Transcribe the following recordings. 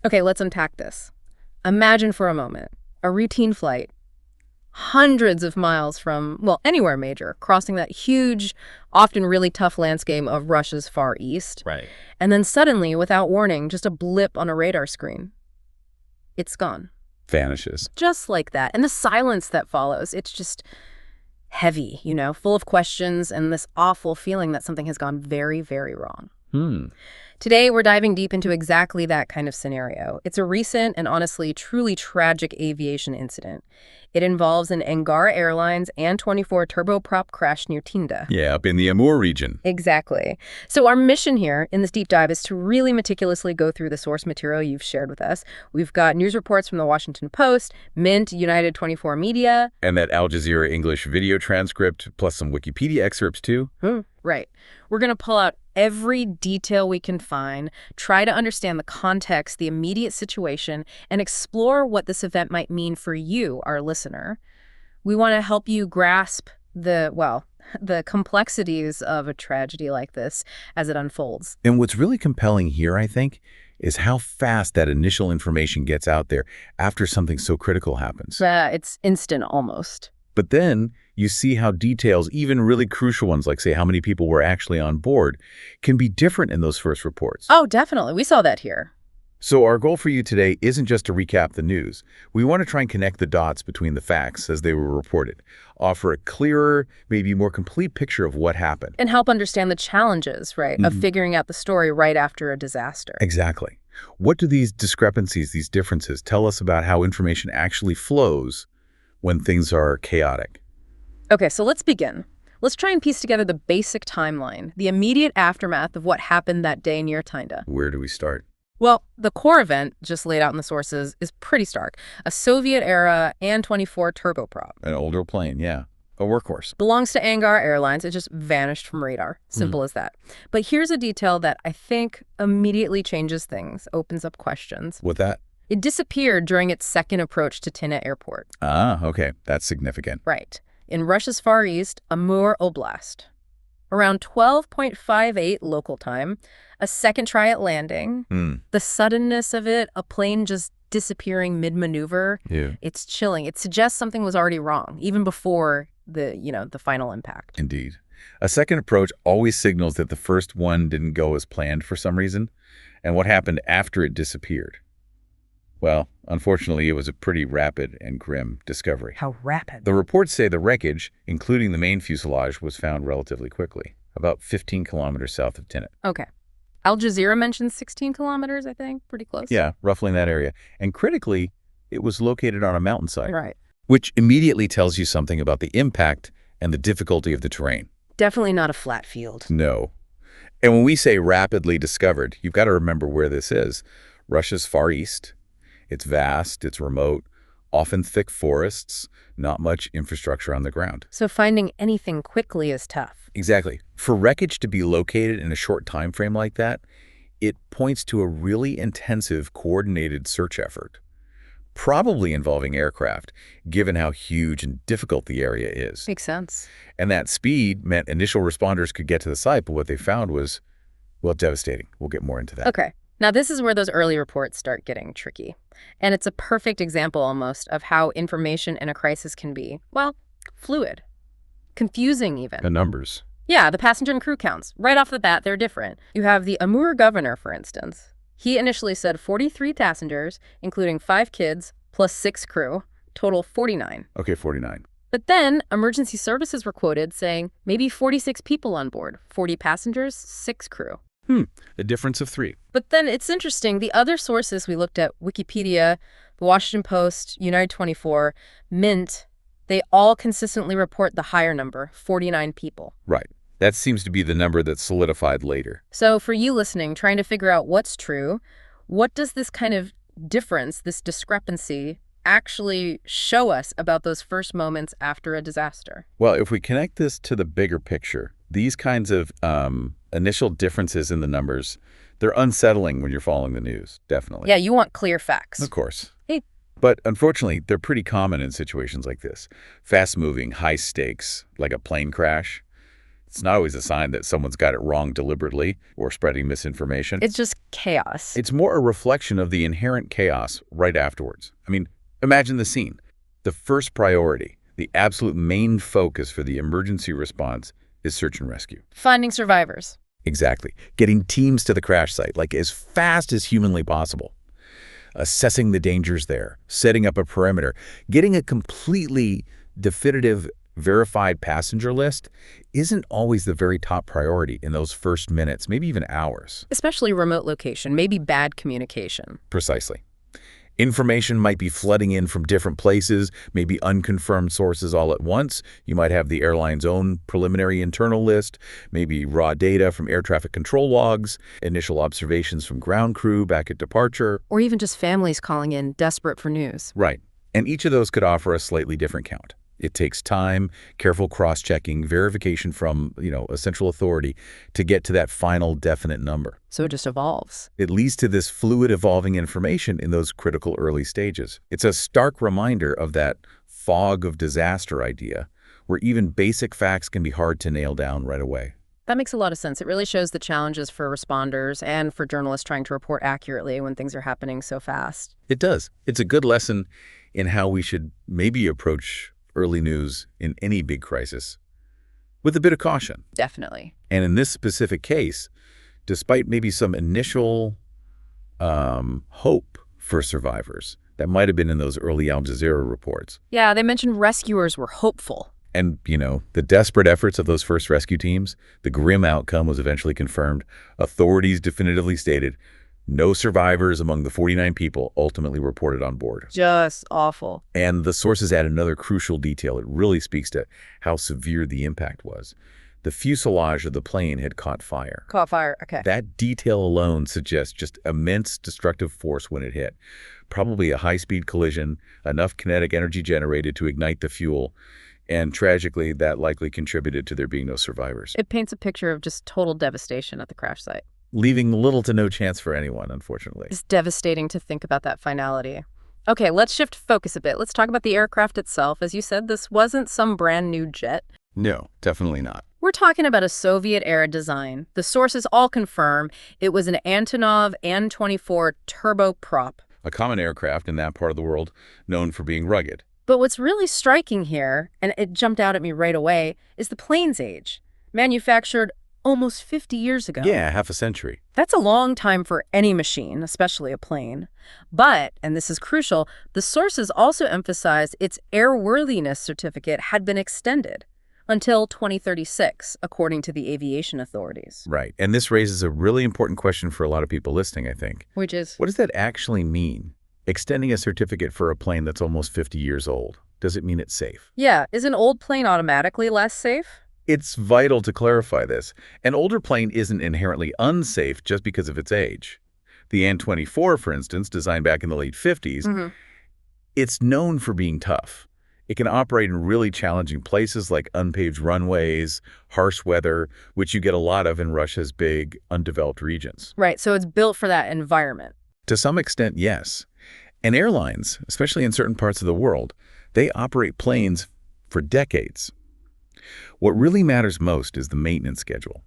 Okay, let's unpack this. Imagine for a moment a routine flight, hundreds of miles from, well, anywhere major, crossing that huge, often really tough landscape of Russia's Far East. Right. And then suddenly, without warning, just a blip on a radar screen. It's gone. Vanishes. Just like that. And the silence that follows, it's just heavy, full of questions and this awful feeling that something has gone very, very wrong. Today, we're diving deep into exactly that kind of scenario. It's a recent and honestly truly tragic aviation incident. It involves an Angara Airlines An-24 turboprop crash near Tinda. Yeah, up in the Amur region. Exactly. So our mission here in this deep dive is to really meticulously go through the source material you've shared with us. We've got news reports from the Washington Post, Mint, United 24 Media. And that Al Jazeera English video transcript, plus some Wikipedia excerpts, too. Right. We're going to pull out every detail we can find, try to understand the context, the immediate situation, and explore what this event might mean for you, our listener. We want to help you grasp the complexities of a tragedy like this as it unfolds. And what's really compelling here, I think, is how fast that initial information gets out there after something so critical happens. It's instant almost. But then you see how details, even really crucial ones, like, say, how many people were actually on board, can be different in those first reports. Oh, definitely. We saw that here. So our goal for you today isn't just to recap the news. We want to try and connect the dots between the facts as they were reported, offer a clearer, maybe more complete picture of what happened. And help understand the challenges, right, of figuring out the story right after a disaster. Exactly. What do these discrepancies, these differences, tell us about how information actually flows when things are chaotic? Okay, so let's begin. Let's try and piece together the basic timeline, the immediate aftermath of what happened that day near Tinda. Where do we start? Well, the core event, just laid out in the sources, is pretty stark. A Soviet-era An-24 turboprop. An older plane, yeah. A workhorse. Belongs to Angara Airlines. It just vanished from radar. Simple as that. But here's a detail that I think immediately changes things, opens up questions. What that? It disappeared during its second approach to Tinda Airport. Ah, okay. That's significant. Right. In Russia's Far East, Amur Oblast. Around 12:58 local time, a second try at landing. The suddenness of it, a plane just disappearing mid-maneuver, it's chilling. It suggests something was already wrong, even before the final impact. Indeed. A second approach always signals that the first one didn't go as planned for some reason, and what happened after it disappeared. Well, unfortunately, it was a pretty rapid and grim discovery. How rapid? The reports say the wreckage, including the main fuselage, was found relatively quickly, about 15 kilometers south of Tinda. Okay. Al Jazeera mentions 16 kilometers, I think. Pretty close. Yeah, roughly in that area. And critically, it was located on a mountainside. Right. Which immediately tells you something about the impact and the difficulty of the terrain. Definitely not a flat field. No. And when we say rapidly discovered, you've got to remember where this is. Russia's Far East. It's vast, it's remote, often thick forests, not much infrastructure on the ground. So finding anything quickly is tough. Exactly. For wreckage to be located in a short time frame like that, it points to a really intensive, coordinated search effort, probably involving aircraft, given how huge and difficult the area is. Makes sense. And that speed meant initial responders could get to the site, but what they found was, well, devastating. We'll get more into that. Okay. Now, this is where those early reports start getting tricky. And it's a perfect example almost of how information in a crisis can be, well, fluid, confusing even. The numbers. Yeah, the passenger and crew counts. Right off the bat, they're different. You have the Amur governor, for instance. He initially said 43 passengers, including 5 kids, plus 6 crew, total 49. Okay, 49. But then emergency services were quoted saying maybe 46 people on board, 40 passengers, 6 crew. A difference of 3. But then it's interesting, the other sources we looked at, Wikipedia, the Washington Post, United 24, Mint, they all consistently report the higher number, 49 people. Right. That seems to be the number that's solidified later. So for you listening, trying to figure out what's true, what does this kind of difference, this discrepancy, actually show us about those first moments after a disaster? Well, if we connect this to the bigger picture, these kinds of initial differences in the numbers, they're unsettling when you're following the news, definitely. Yeah, you want clear facts. Of course. Hey. But unfortunately, they're pretty common in situations like this. Fast-moving, high stakes, like a plane crash. It's not always a sign that someone's got it wrong deliberately or spreading misinformation. It's just chaos. It's more a reflection of the inherent chaos right afterwards. I mean, imagine the scene. The first priority, the absolute main focus for the emergency response is search and rescue. Finding survivors. Exactly. Getting teams to the crash site, like as fast as humanly possible. Assessing the dangers there, setting up a perimeter, getting a completely definitive verified passenger list isn't always the very top priority in those first minutes, maybe even hours. Especially remote location, maybe bad communication. Precisely. Information might be flooding in from different places, maybe unconfirmed sources all at once. You might have the airline's own preliminary internal list, maybe raw data from air traffic control logs, initial observations from ground crew back at departure. Or even just families calling in, desperate for news. Right. And each of those could offer a slightly different count. It takes time, careful cross-checking, verification from, a central authority to get to that final definite number. So it just evolves. It leads to this fluid evolving information in those critical early stages. It's a stark reminder of that fog of disaster idea, where even basic facts can be hard to nail down right away. That makes a lot of sense. It really shows the challenges for responders and for journalists trying to report accurately when things are happening so fast. It does. It's a good lesson in how we should maybe approach early news in any big crisis with a bit of caution. Definitely. And in this specific case, despite maybe some initial hope for survivors that might have been in those early Al Jazeera reports. Yeah, they mentioned rescuers were hopeful. And, the desperate efforts of those first rescue teams, the grim outcome was eventually confirmed. Authorities definitively stated no survivors among the 49 people ultimately reported on board. Just awful. And the sources add another crucial detail. It really speaks to how severe the impact was. The fuselage of the plane had caught fire. Caught fire, okay. That detail alone suggests just immense destructive force when it hit. Probably a high-speed collision, enough kinetic energy generated to ignite the fuel, and tragically, that likely contributed to there being no survivors. It paints a picture of just total devastation at the crash site. Leaving little to no chance for anyone, unfortunately. It's devastating to think about that finality. Okay, let's shift focus a bit. Let's talk about the aircraft itself. As you said, this wasn't some brand new jet. No, definitely not. We're talking about a Soviet-era design. The sources all confirm it was an Antonov An-24 turboprop. A common aircraft in that part of the world known for being rugged. But what's really striking here, and it jumped out at me right away, is the plane's age. Manufactured almost 50 years ago. Yeah, half a century. That's a long time for any machine, especially a plane. But, and this is crucial, the sources also emphasized its airworthiness certificate had been extended until 2036, according to the aviation authorities. Right. And this raises a really important question for a lot of people listening, I think. Which is? What does that actually mean? Extending a certificate for a plane that's almost 50 years old. Does it mean it's safe? Yeah. Is an old plane automatically less safe? It's vital to clarify this. An older plane isn't inherently unsafe just because of its age. The An-24, for instance, designed back in the late 50s, it's known for being tough. It can operate in really challenging places like unpaved runways, harsh weather, which you get a lot of in Russia's big, undeveloped regions. Right, so it's built for that environment. To some extent, yes. And airlines, especially in certain parts of the world, they operate planes for decades. What really matters most is the maintenance schedule.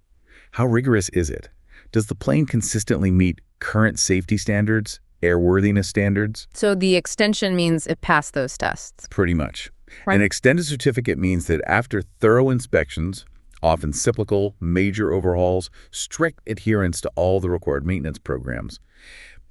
How rigorous is it? Does the plane consistently meet current safety standards, airworthiness standards? So the extension means it passed those tests. Pretty much. Right. An extended certificate means that after thorough inspections, often cyclical, major overhauls, strict adherence to all the required maintenance programs,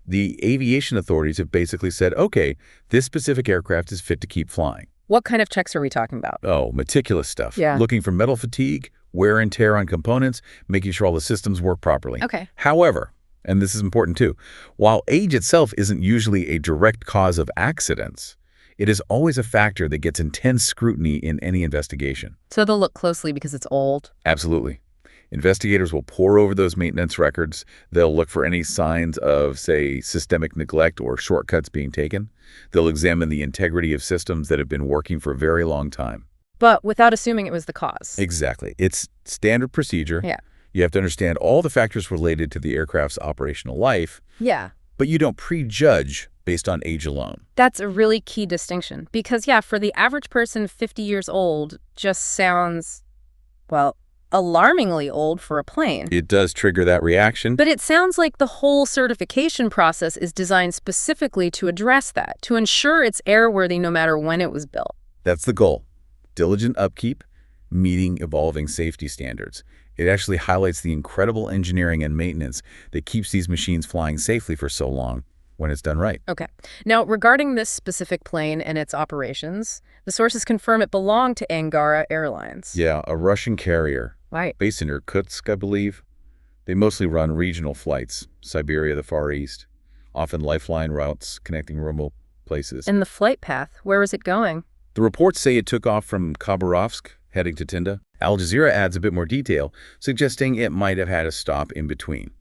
the aviation authorities have basically said, okay, this specific aircraft is fit to keep flying. What kind of checks are we talking about? Oh, meticulous stuff. Yeah. Looking for metal fatigue, wear and tear on components, making sure all the systems work properly. Okay. However, and this is important too, while age itself isn't usually a direct cause of accidents, it is always a factor that gets intense scrutiny in any investigation. So they'll look closely because it's old? Absolutely. Investigators will pore over those maintenance records. They'll look for any signs of, say, systemic neglect or shortcuts being taken. They'll examine the integrity of systems that have been working for a very long time. But without assuming it was the cause. Exactly. It's standard procedure. Yeah. You have to understand all the factors related to the aircraft's operational life. Yeah. But you don't prejudge based on age alone. That's a really key distinction. Because, yeah, for the average person, 50 years old just sounds, well, alarmingly old for a plane. It does trigger that reaction. But it sounds like the whole certification process is designed specifically to address that, to ensure it's airworthy no matter when it was built. That's the goal. Diligent upkeep, meeting evolving safety standards. It actually highlights the incredible engineering and maintenance that keeps these machines flying safely for so long when it's done right. Okay. Now, regarding this specific plane and its operations, the sources confirm it belonged to Angara Airlines. Yeah, a Russian carrier. Right. Based in Irkutsk, I believe. They mostly run regional flights, Siberia, the Far East, often lifeline routes connecting remote places. And the flight path, where was it going? The reports say it took off from Khabarovsk, heading to Tinda. Al Jazeera adds a bit more detail, suggesting it might have had a stop in between,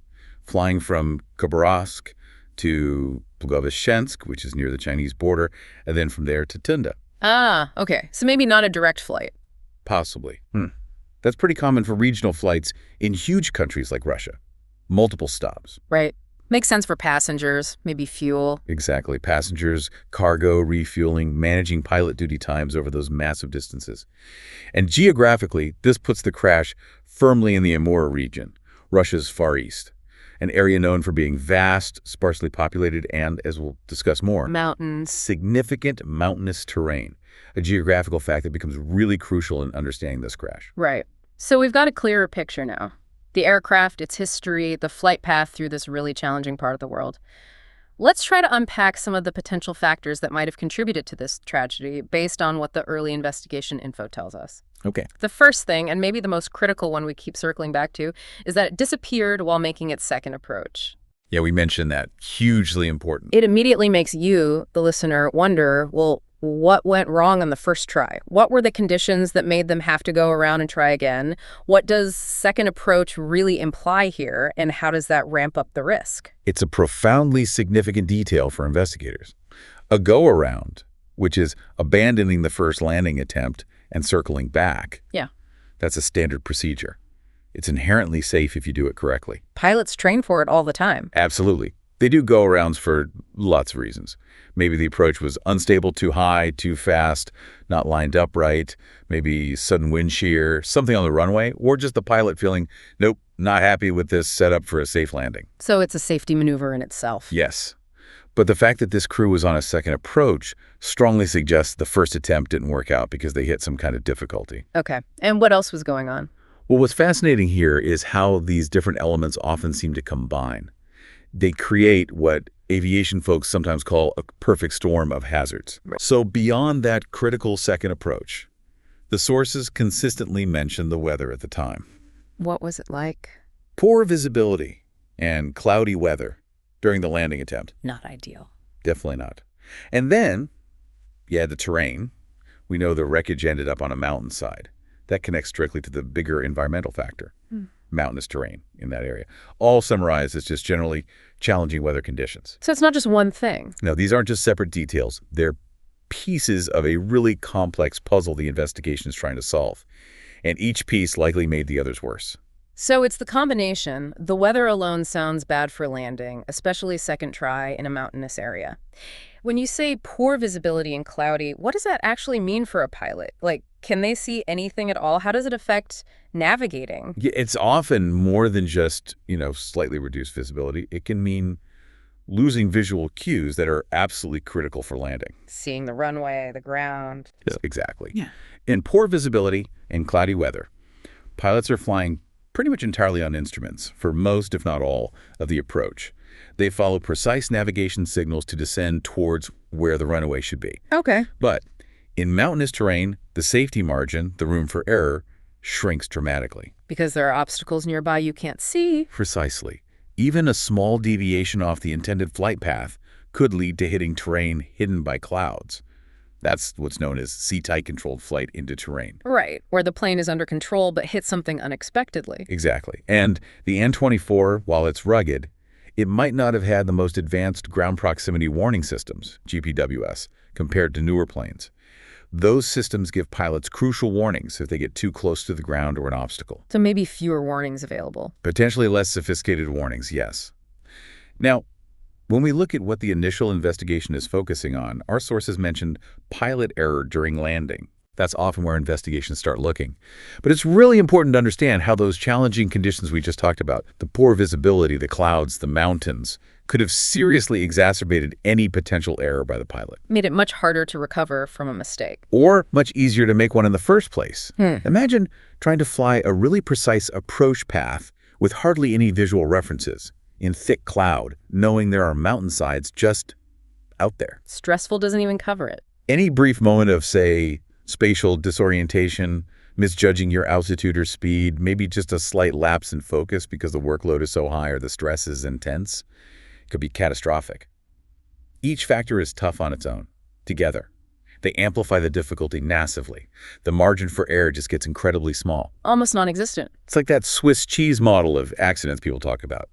flying from Khabarovsk to Blagoveshchensk, which is near the Chinese border, and then from there to Tinda. Ah, okay. So maybe not a direct flight. Possibly. That's pretty common for regional flights in huge countries like Russia. Multiple stops. Right. Makes sense for passengers, maybe fuel. Exactly. Passengers, cargo, refueling, managing pilot duty times over those massive distances. And geographically, this puts the crash firmly in the Amur region, Russia's Far East, an area known for being vast, sparsely populated, and, as we'll discuss more, Mountains. significant mountainous terrain, a geographical fact that becomes really crucial in understanding this crash. Right. So we've got a clearer picture now. The aircraft, its history, the flight path through this really challenging part of the world. Let's try to unpack some of the potential factors that might have contributed to this tragedy based on what the early investigation info tells us. Okay. The first thing, and maybe the most critical one we keep circling back to, is that it disappeared while making its second approach. Yeah, we mentioned that. Hugely important. It immediately makes you, the listener, wonder, well, what went wrong on the first try? What were the conditions that made them have to go around and try again? What does second approach really imply here, and how does that ramp up the risk? It's a profoundly significant detail for investigators. A go-around, which is abandoning the first landing attempt and circling back. Yeah. That's a standard procedure. It's inherently safe if you do it correctly. Pilots train for it all the time. Absolutely. They do go-arounds for lots of reasons. Maybe the approach was unstable, too high, too fast, not lined up right, maybe sudden wind shear, something on the runway, or just the pilot feeling, nope, not happy with this setup for a safe landing. So it's a safety maneuver in itself. Yes. But the fact that this crew was on a second approach strongly suggests the first attempt didn't work out because they hit some kind of difficulty. Okay. And what else was going on? Well, what's fascinating here is how these different elements often seem to combine. They create what aviation folks sometimes call a perfect storm of hazards. Right. So beyond that critical second approach, the sources consistently mention the weather at the time. What was it like? Poor visibility and cloudy weather during the landing attempt. Not ideal. Definitely not. And then, the terrain. We know the wreckage ended up on a mountainside. That connects directly to the bigger environmental factor. Mountainous terrain in that area. All summarized as just generally challenging weather conditions. So it's not just one thing. No, these aren't just separate details. They're pieces of a really complex puzzle the investigation is trying to solve. And each piece likely made the others worse. So it's the combination. The weather alone sounds bad for landing, especially second try in a mountainous area. When you say poor visibility and cloudy, what does that actually mean for a pilot? Like, can they see anything at all? How does it affect navigating? Yeah, it's often more than just, slightly reduced visibility. It can mean losing visual cues that are absolutely critical for landing. Seeing the runway, the ground. Yeah. Exactly. Yeah. In poor visibility and cloudy weather, pilots are flying pretty much entirely on instruments for most, if not all, of the approach. They follow precise navigation signals to descend towards where the runway should be. Okay. But in mountainous terrain, the safety margin, the room for error, shrinks dramatically. Because there are obstacles nearby you can't see. Precisely. Even a small deviation off the intended flight path could lead to hitting terrain hidden by clouds. That's what's known as seat-height controlled flight into terrain. Right, where the plane is under control but hits something unexpectedly. Exactly. And the An-24, while it's rugged, it might not have had the most advanced ground proximity warning systems, GPWS, compared to newer planes. Those systems give pilots crucial warnings if they get too close to the ground or an obstacle. So maybe fewer warnings available. Potentially less sophisticated warnings, yes. Now, when we look at what the initial investigation is focusing on, our sources mentioned pilot error during landing. That's often where investigations start looking. But it's really important to understand how those challenging conditions we just talked about, the poor visibility, the clouds, the mountains, could have seriously exacerbated any potential error by the pilot. Made it much harder to recover from a mistake. Or much easier to make one in the first place. Imagine trying to fly a really precise approach path with hardly any visual references, in thick cloud, knowing there are mountainsides just out there. Stressful doesn't even cover it. Any brief moment of, say, spatial disorientation, misjudging your altitude or speed, maybe just a slight lapse in focus because the workload is so high or the stress is intense, could be catastrophic. Each factor is tough on its own. Together, they amplify the difficulty massively. The margin for error just gets incredibly small. Almost non-existent. It's like that Swiss cheese model of accidents people talk about.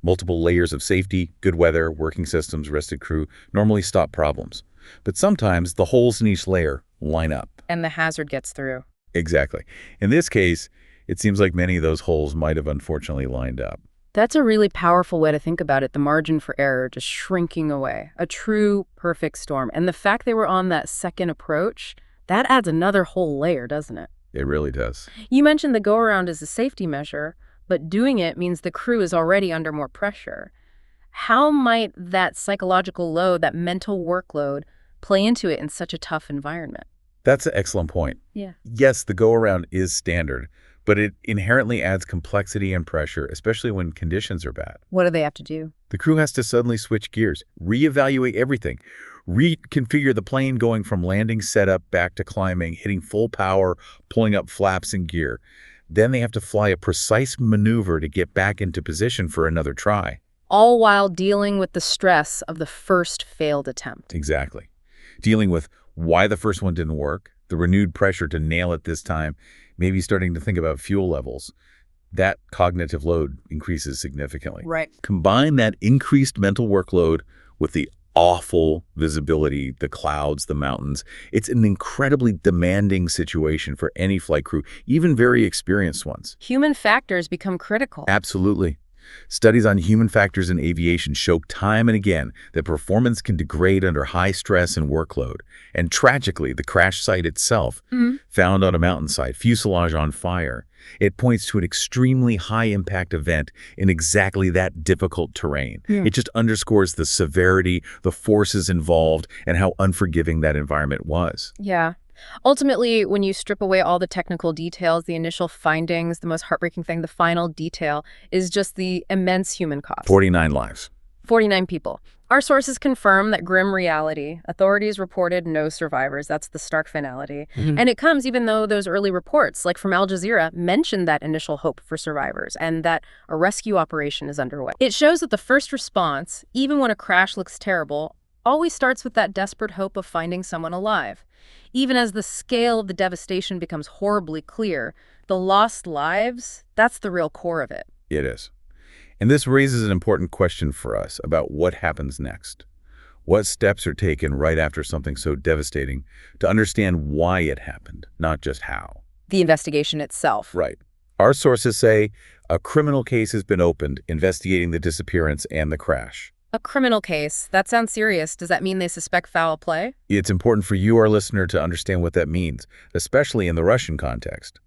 Multiple layers of safety, good weather, working systems, rested crew normally stop problems. But sometimes the holes in each layer line up. And the hazard gets through. Exactly. In this case, it seems like many of those holes might have unfortunately lined up. That's a really powerful way to think about it, the margin for error just shrinking away. A true perfect storm. And the fact they were on that second approach, that adds another whole layer, doesn't it? It really does. You mentioned the go-around as a safety measure, but doing it means the crew is already under more pressure. How might that psychological load, that mental workload, play into it in such a tough environment? That's an excellent point. Yeah. Yes, the go-around is standard, but it inherently adds complexity and pressure, especially when conditions are bad. What do they have to do? The crew has to suddenly switch gears, reevaluate everything, reconfigure the plane going from landing setup back to climbing, hitting full power, pulling up flaps and gear. Then they have to fly a precise maneuver to get back into position for another try. All while dealing with the stress of the first failed attempt. Exactly. Dealing with why the first one didn't work, the renewed pressure to nail it this time, maybe starting to think about fuel levels. That cognitive load increases significantly. Right. Combine that increased mental workload with the awful visibility, the clouds, the mountains. It's an incredibly demanding situation for any flight crew, even very experienced ones. Human factors become critical. Absolutely. Studies on human factors in aviation show time and again that performance can degrade under high stress and workload. And tragically, the crash site itself, found on a mountainside, fuselage on fire, it points to an extremely high-impact event in exactly that difficult terrain. It just underscores the severity, the forces involved, and how unforgiving that environment was. Yeah. Ultimately, when you strip away all the technical details, the initial findings, the most heartbreaking thing, the final detail is just the immense human cost. 49 lives. 49 people. Our sources confirm that grim reality. Authorities reported no survivors. That's the stark finality. And it comes even though those early reports, like from Al Jazeera, mentioned that initial hope for survivors and that a rescue operation is underway. It shows that the first response, even when a crash looks terrible, always starts with that desperate hope of finding someone alive. Even as the scale of the devastation becomes horribly clear, the lost lives, that's the real core of it. It is. And this raises an important question for us about what happens next. What steps are taken right after something so devastating to understand why it happened, not just how? The investigation itself. Right. Our sources say a criminal case has been opened investigating the disappearance and the crash. A criminal case? That sounds serious. Does that mean they suspect foul play? It's important for you, our listener, to understand what that means, especially in the Russian context.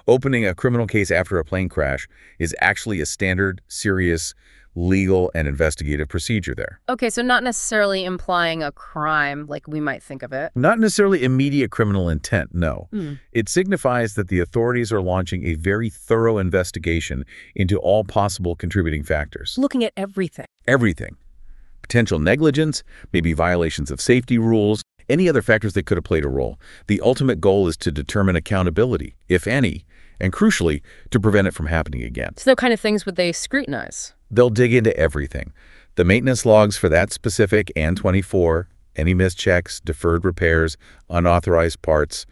Opening a criminal case after a plane crash is actually a standard, serious, legal, and investigative procedure there. Okay, so not necessarily implying a crime like we might think of it. Not necessarily immediate criminal intent, no. It signifies that the authorities are launching a very thorough investigation into all possible contributing factors. Looking at everything. Everything. Potential negligence, maybe violations of safety rules, any other factors that could have played a role. The ultimate goal is to determine accountability, if any, and crucially, to prevent it from happening again. So what kind of things would they scrutinize? They'll dig into everything. The maintenance logs for that specific An-24, any missed checks, deferred repairs, unauthorized parts,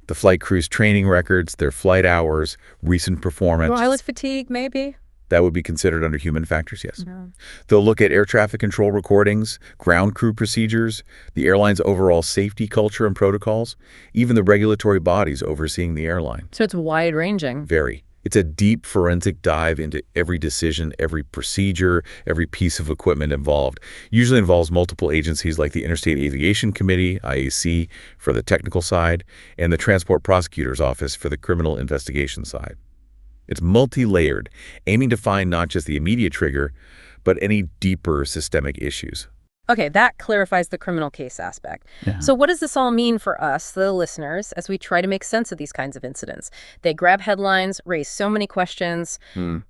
the flight crew's training records, their flight hours, recent performance. Pilot fatigue, maybe? That would be considered under human factors, yes. They'll look at air traffic control recordings, ground crew procedures, the airline's overall safety culture and protocols, even the regulatory bodies overseeing the airline. So it's wide-ranging. Very. It's a deep forensic dive into every decision, every procedure, every piece of equipment involved. Usually involves multiple agencies like the Interstate Aviation Committee, IAC, for the technical side, and the Transport Prosecutor's Office for the criminal investigation side. It's multi-layered, aiming to find not just the immediate trigger, but any deeper systemic issues. Okay, that clarifies the criminal case aspect. Yeah. So what does this all mean for us, the listeners, as we try to make sense of these kinds of incidents? They grab headlines, raise so many questions.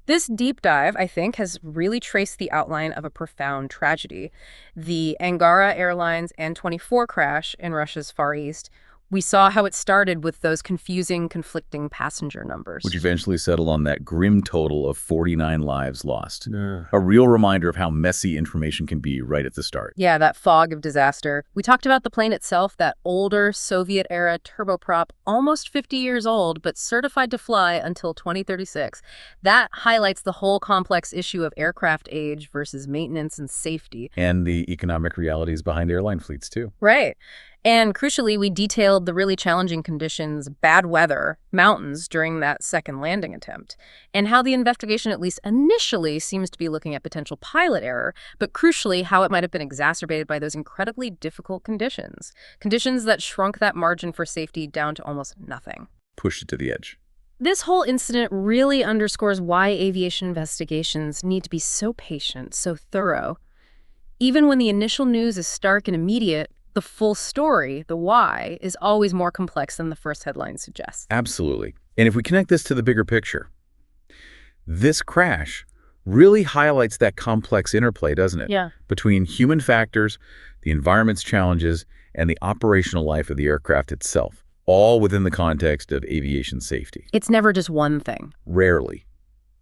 This deep dive, I think, has really traced the outline of a profound tragedy. The Angara Airlines An-24 crash in Russia's Far East. We saw how it started with those confusing, conflicting passenger numbers. Which eventually settled on that grim total of 49 lives lost. A real reminder of how messy information can be right at the start. Yeah, that fog of disaster. We talked about the plane itself, that older Soviet-era turboprop, almost 50 years old, but certified to fly until 2036. That highlights the whole complex issue of aircraft age versus maintenance and safety. And the economic realities behind airline fleets, too. Right. And crucially, we detailed the really challenging conditions, bad weather, mountains during that second landing attempt, and how the investigation, at least initially, seems to be looking at potential pilot error, but crucially, how it might have been exacerbated by those incredibly difficult conditions that shrunk that margin for safety down to almost nothing. Pushed it to the edge. This whole incident really underscores why aviation investigations need to be so patient, so thorough. Even when the initial news is stark and immediate, the full story, the why, is always more complex than the first headline suggests. Absolutely. And if we connect this to the bigger picture, this crash really highlights that complex interplay, doesn't it? Yeah. Between human factors, the environment's challenges, and the operational life of the aircraft itself, all within the context of aviation safety. It's never just one thing. Rarely.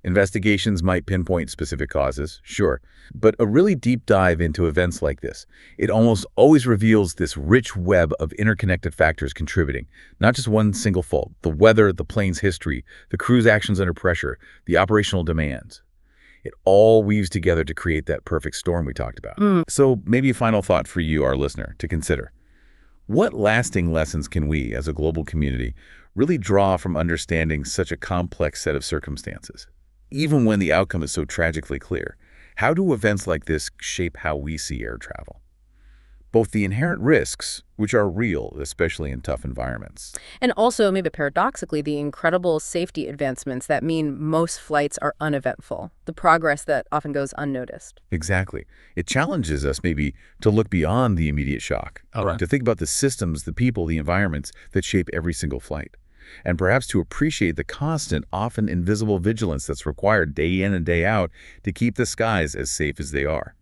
Investigations might pinpoint specific causes, sure, but a really deep dive into events like this, it almost always reveals this rich web of interconnected factors contributing, not just one single fault: the weather, the plane's history, the crew's actions under pressure, the operational demands. It all weaves together to create that perfect storm we talked about. So maybe a final thought for you, our listener, to consider. What lasting lessons can we, as a global community, really draw from understanding such a complex set of circumstances? Even when the outcome is so tragically clear, how do events like this shape how we see air travel? Both the inherent risks, which are real, especially in tough environments. And also, maybe paradoxically, the incredible safety advancements that mean most flights are uneventful, the progress that often goes unnoticed. Exactly. It challenges us maybe to look beyond the immediate shock, Right. to think about the systems, the people, the environments that shape every single flight, and perhaps to appreciate the constant, often invisible vigilance that's required day in and day out to keep the skies as safe as they are.